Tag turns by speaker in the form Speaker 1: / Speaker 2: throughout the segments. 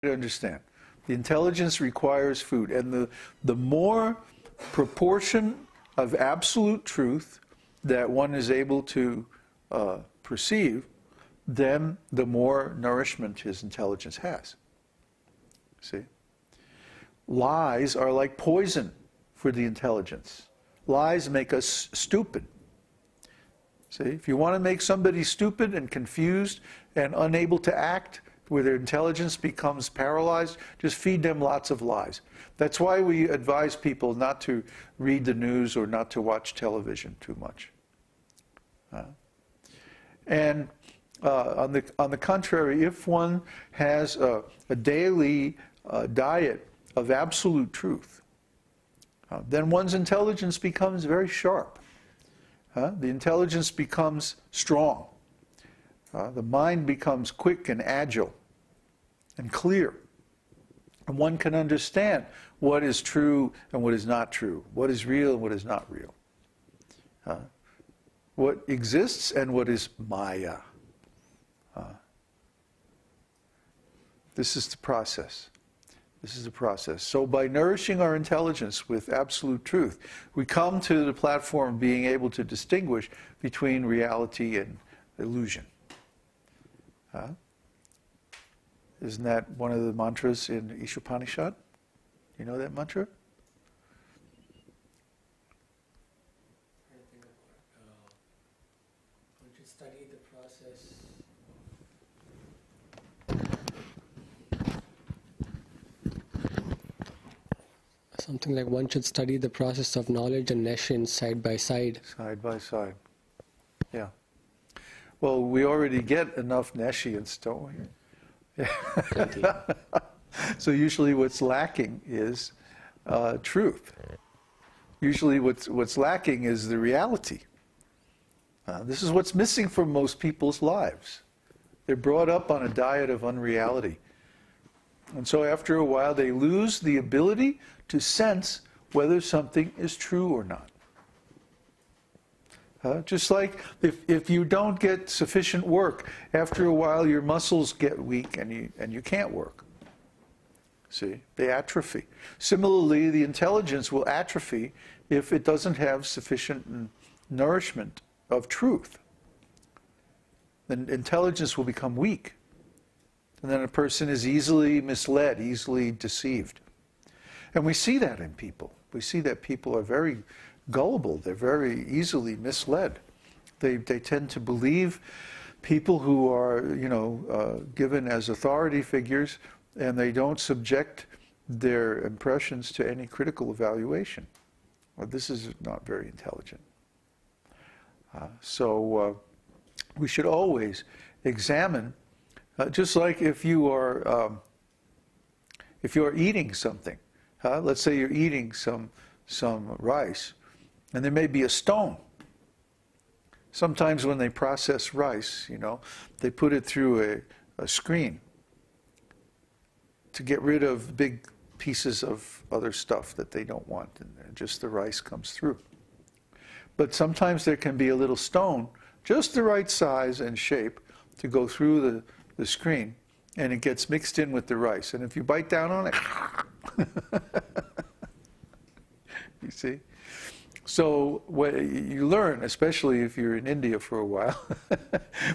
Speaker 1: understand. The intelligence requires food, and the more proportion of absolute truth that one is able to perceive, then the more nourishment his intelligence has. See? Lies are like poison for the intelligence. Lies make us stupid. See? If you want to make somebody stupid and confused and unable to act, where their intelligence becomes paralyzed, just feed them lots of lies. That's why we advise people not to read the news or not to watch television too much. And on the contrary, if one has a daily diet of absolute truth, then one's intelligence becomes very sharp. The intelligence becomes strong. The mind becomes quick and agile and clear. And one can understand what is true and what is not true, what is real and what is not real, what exists and what is Maya. This is the process. This is the process. So by nourishing our intelligence with absolute truth, we come to the platform of being able to distinguish between reality and illusion. Isn't that one of the mantras in Ishopanishad? You know that mantra?
Speaker 2: One should study the process. Something like one should study the process of knowledge and nescience side by side.
Speaker 1: Side by side. Yeah. Well, we already get enough nescience, don't we? Yeah. So usually what's lacking is truth. Usually what's lacking is the reality. This is what's missing from most people's lives. They're brought up on a diet of unreality. And so after a while they lose the ability to sense whether something is true or not. Just like if you don't get sufficient work, after a while your muscles get weak and you can't work. See, they atrophy. Similarly, the intelligence will atrophy if it doesn't have sufficient nourishment of truth. Then intelligence will become weak. And then a person is easily misled, easily deceived. And we see that in people. We see that people are very gullible. They're very easily misled. They tend to believe people who are, given as authority figures, and they don't subject their impressions to any critical evaluation. Well, this is not very intelligent. So we should always examine, just like if you are eating something. Let's say you're eating some rice, and there may be a stone. Sometimes when they process rice, they put it through a screen to get rid of big pieces of other stuff that they don't want, and just the rice comes through. But sometimes there can be a little stone, just the right size and shape to go through the screen, and it gets mixed in with the rice. And if you bite down on it, you see? So what you learn, especially if you're in India for a while,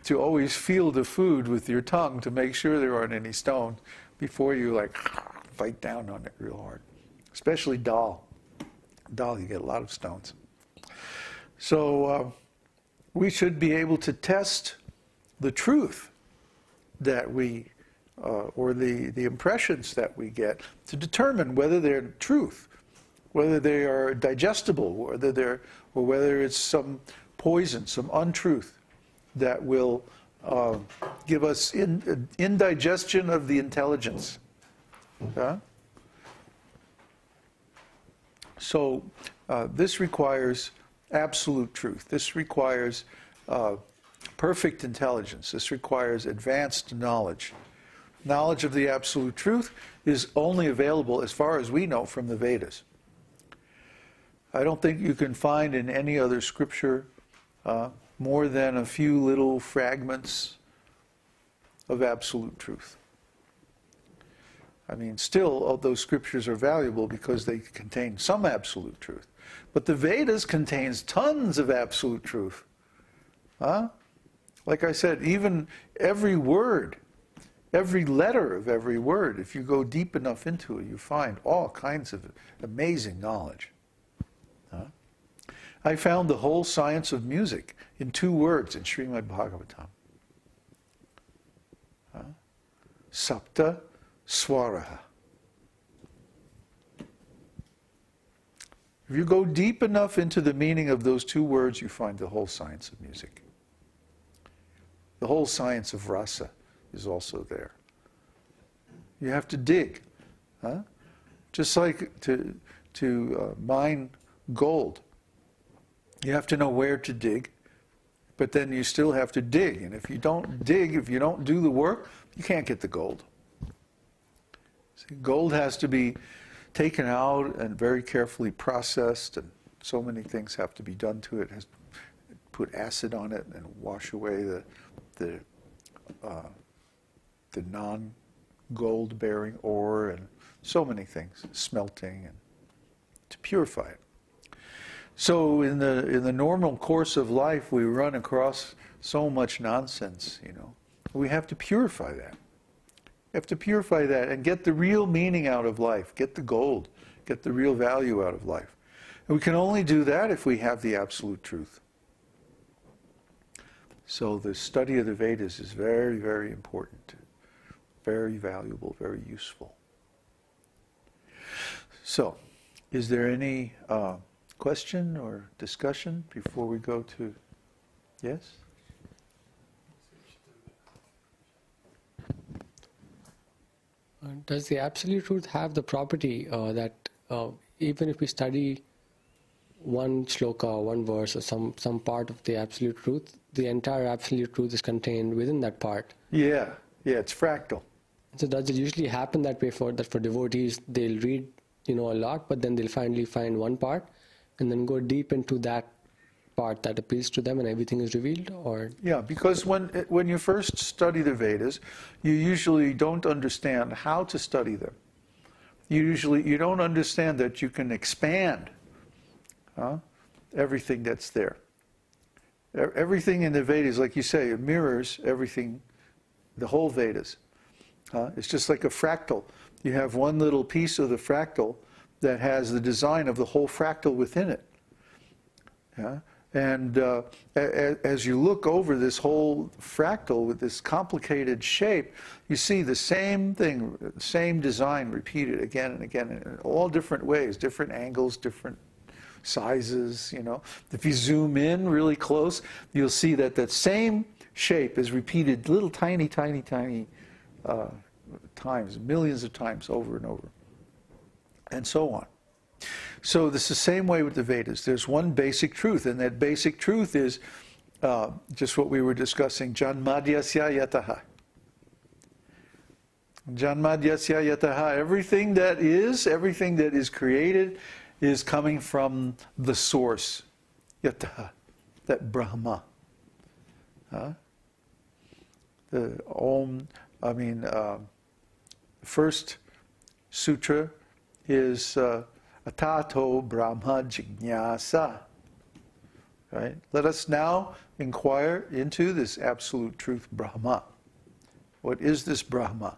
Speaker 1: to always feel the food with your tongue to make sure there aren't any stones before you bite down on it real hard. Especially dal. Dal, you get a lot of stones. So we should be able to test the truth that we, or the impressions that we get, to determine whether they're truth, whether they are digestible, or whether it's some poison, some untruth that will give us indigestion of the intelligence. So this requires absolute truth. This requires perfect intelligence. This requires advanced knowledge. Knowledge of the absolute truth is only available, as far as we know, from the Vedas. I don't think you can find in any other scripture more than a few little fragments of absolute truth. I mean, still, all those scriptures are valuable because they contain some absolute truth. But the Vedas contains tons of absolute truth. Huh? Like I said, even every word, every letter of every word, if you go deep enough into it, you find all kinds of amazing knowledge. Huh? I found the whole science of music in 2 words in Śrīmad-Bhāgavatam. Huh? Sapta Swaraha. If you go deep enough into the meaning of those 2 words, you find the whole science of music. The whole science of rasa is also there. You have to dig. Huh? Just like to mine gold. You have to know where to dig, but then you still have to dig. And if you don't dig, if you don't do the work, you can't get the gold. See, gold has to be taken out and very carefully processed, and so many things have to be done to it. It has to put acid on it and wash away the non-gold bearing ore, and so many things, smelting, and to purify it. So in the normal course of life, we run across so much nonsense, you know. We have to purify that. You have to purify that and get the real meaning out of life, get the gold, get the real value out of life. And we can only do that if we have the absolute truth. So the study of the Vedas is very, very important, very valuable, very useful. So, is there any question or discussion before we go to, yes?
Speaker 2: Does the absolute truth have the property that even if we study one shloka, one verse, or some part of the absolute truth, the entire absolute truth is contained within that part?
Speaker 1: Yeah, it's fractal.
Speaker 2: So does it usually happen that way for devotees? They'll read, a lot, but then they'll finally find one part, and then go deep into that part that appeals to them, and everything is revealed? Or
Speaker 1: yeah, because when you first study the Vedas, you usually don't understand how to study them. You don't understand that you can expand everything that's there. Everything in the Vedas, like you say, it mirrors everything, the whole Vedas. It's just like a fractal. You have one little piece of the fractal that has the design of the whole fractal within it. Yeah? And as you look over this whole fractal with this complicated shape, you see the same thing, same design repeated again and again in all different ways, different angles, different sizes, If you zoom in really close, you'll see that that same shape is repeated little tiny times, millions of times over and over, and so on. So this is the same way with the Vedas. There's one basic truth, and that basic truth is just what we were discussing, janmadyasya yataha. Janmadyasya yataha, everything that is created is coming from the source, yataha, that Brahma. The Om, first sutra is Atato Brahma Jignasa. Right? Let us now inquire into this absolute truth, Brahma. What is this Brahma?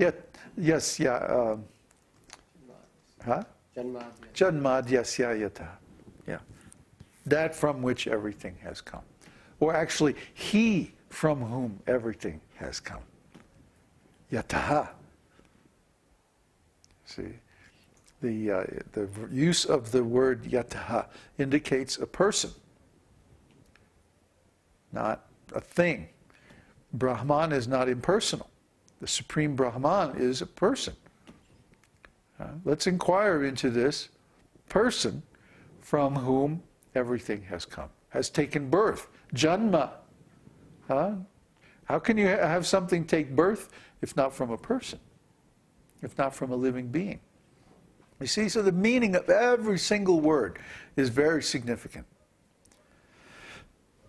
Speaker 1: Janmadyasya yata. Yeah. That from which everything has come. Or actually, he from whom everything has come. Yataha. See, the use of the word yataha indicates a person, not a thing. Brahman is not impersonal. The Supreme Brahman is a person. Let's inquire into this person from whom everything has come, has taken birth. Janma. How can you have something take birth if not from a person, if not from a living being? You see, so the meaning of every single word is very significant.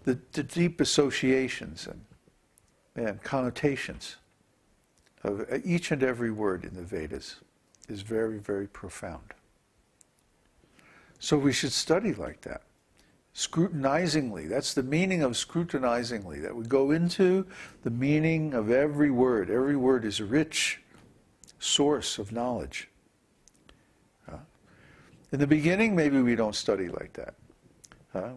Speaker 1: The deep associations and connotations of each and every word in the Vedas is very, very profound. So we should study like that. Scrutinizingly. That's the meaning of scrutinizingly, that we go into the meaning of every word. Every word is a rich source of knowledge. In the beginning, maybe we don't study like that.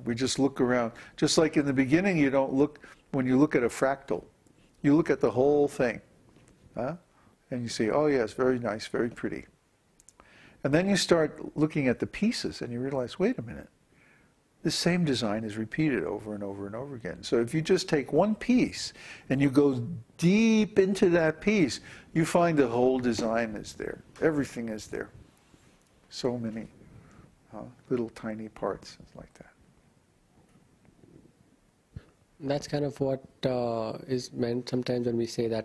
Speaker 1: We just look around. Just like in the beginning, you don't look, when you look at a fractal, you look at the whole thing. And you say, oh yes, very nice, very pretty. And then you start looking at the pieces and you realize, wait a minute, the same design is repeated over and over and over again. So if you just take one piece and you go deep into that piece, you find the whole design is there. Everything is there. So many little tiny parts like that.
Speaker 2: That's kind of what is meant sometimes when we say that